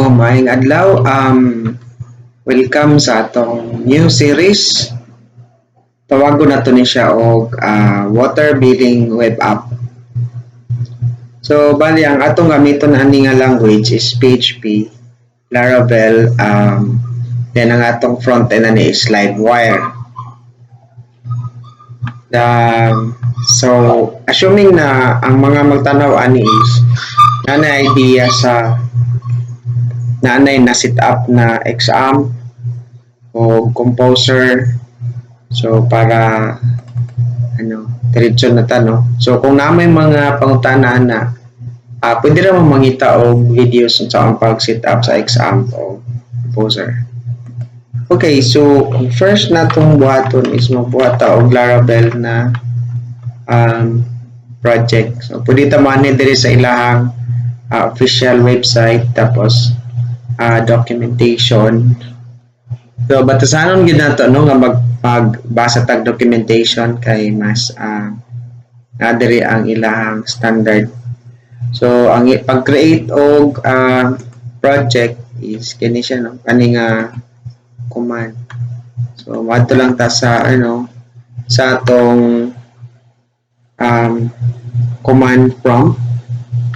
maayong adlaw. Welcome sa atong new series. Tawagon nato ni siya og water billing web app. So bali ang atong gamiton ani nga language is PHP, Laravel, then ang atong front end ani is Livewire. So assuming na ang mga magtanaw ani is na idea sa nanay na set up na exam o composer, so para diretso na ta, no? So kung na may mga pangutana na pwede ra mo mangita og videos sa ang pag set up sa exam o composer. Okay, so first natong buhaton is magbuhat ta og Laravel na project. So pwede ta man diri sa ilahang official website, tapos documentation. So batasanon gid nato no nga magbasa tag documentation kay mas diri ang ilahang standard. So ang pag-create og project is kini siya, no, kani nga command. So madto lang ta sa sa atong command prompt,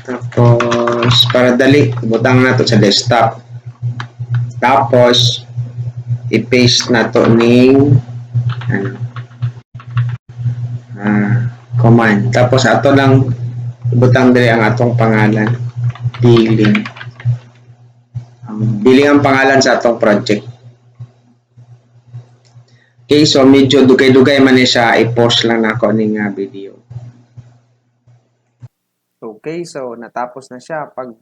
tapos para dali butang nato sa desktop, tapos i-paste nato ning command, tapos ato lang butang diri ang atong pangalan, billing ang pangalan sa atong project. Okay, so medyo dugay-dugay man ni siya, i-post lang nako ning video. Okay, so natapos na siya. Pag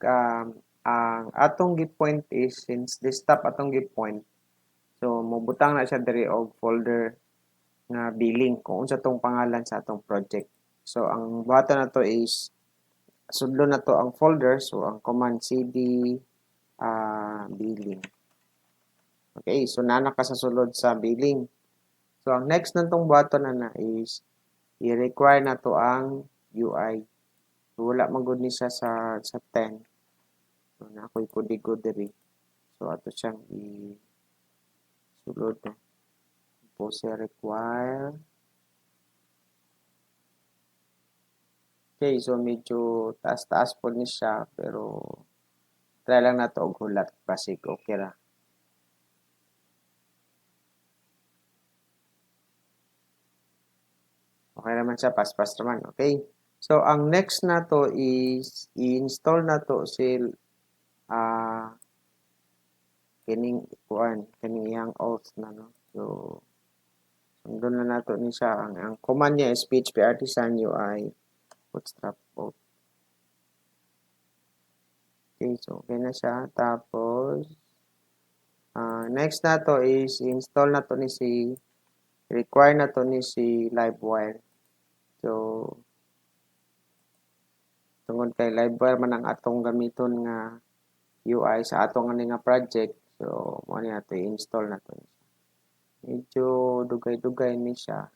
ang atong gi-point is, since desktop atong gi-point, so mubutang na siya diri og folder nga billing kung unsa tong pangalan sa atong project. So ang buhaton na to is sudlo na to ang folder, so ang command cd billing. Okay, so nana ka sa sulod sa billing. So ang next nantong buhaton na is i-require na to ang UI. So wala man gud ni siya sa 10. So na ako'y kodigo diri. So ato siyang sulod na. Tapos require. Okay, so medyo taas-taas po ni siya, pero try lang na to og hulat, basic okay ra. Okay naman siya, pas-pas naman. Okay. So ang next na to is i-install na to si kining iyang auth na, no. So sundon na nato ni siya. Ang command niya is PHP Artisan UI bootstrap auth. Okay, so okay na siya. Tapos next na to is install na to ni si require na to ni si Livewire. So tungod kay Livewire man ang atong gamiton nga UI sa atong nga project, so mo ni ato i-install na to. Medyo dugay-dugay ni siya,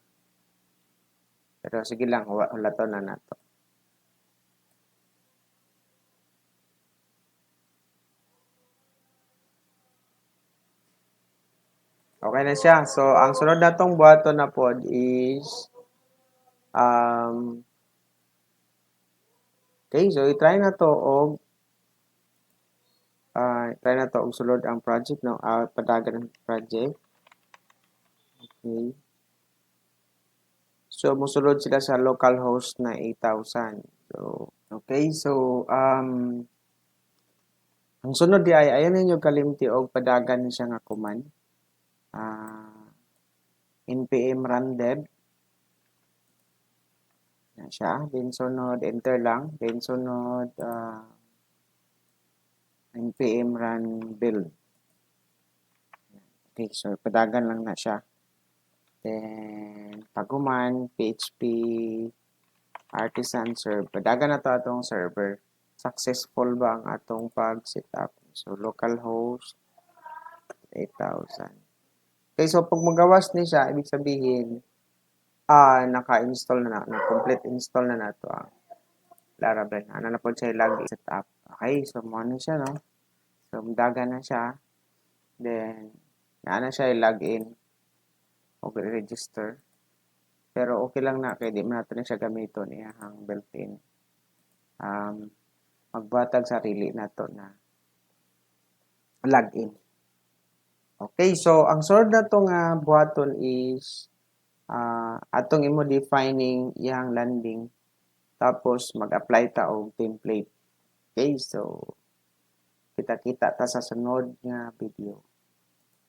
pero sige lang, hulaton na nato. Okay na siya. So ang sunod natong buhaton na pod is okay, so i-try na to og sulod ang project, no, padagan ang project. Okay. So mosulod sila sa localhost na 8,000. So okay, so ang sunod di ay ayan ninyo kalimti og padagan siya nga command. npm run dev na siya, then sunod enter lang, then sunod npm run build. Okay, so padagan lang na siya. Then paguman php artisan serve, padagan na to atong server. Successful ba ang atong pag setup? So localhost 8,000. Okay, so pag magawas ni siya, ibig sabihin naka-install na complete install na nato ang Laravel. Ano na po siya lagi setup. Okay, so mo na siya, no. So, daga na siya. Then, na siya i-login o register. Pero okay lang na kay di man nato na siya gamiton iyang built-in. Magbuhatag sarili nato na login. Okay, so ang sword na to nga buhaton is atong imo defining iyang landing tapos mag-apply ta og template. Okay, so kita-kita ta sa sunod nga video.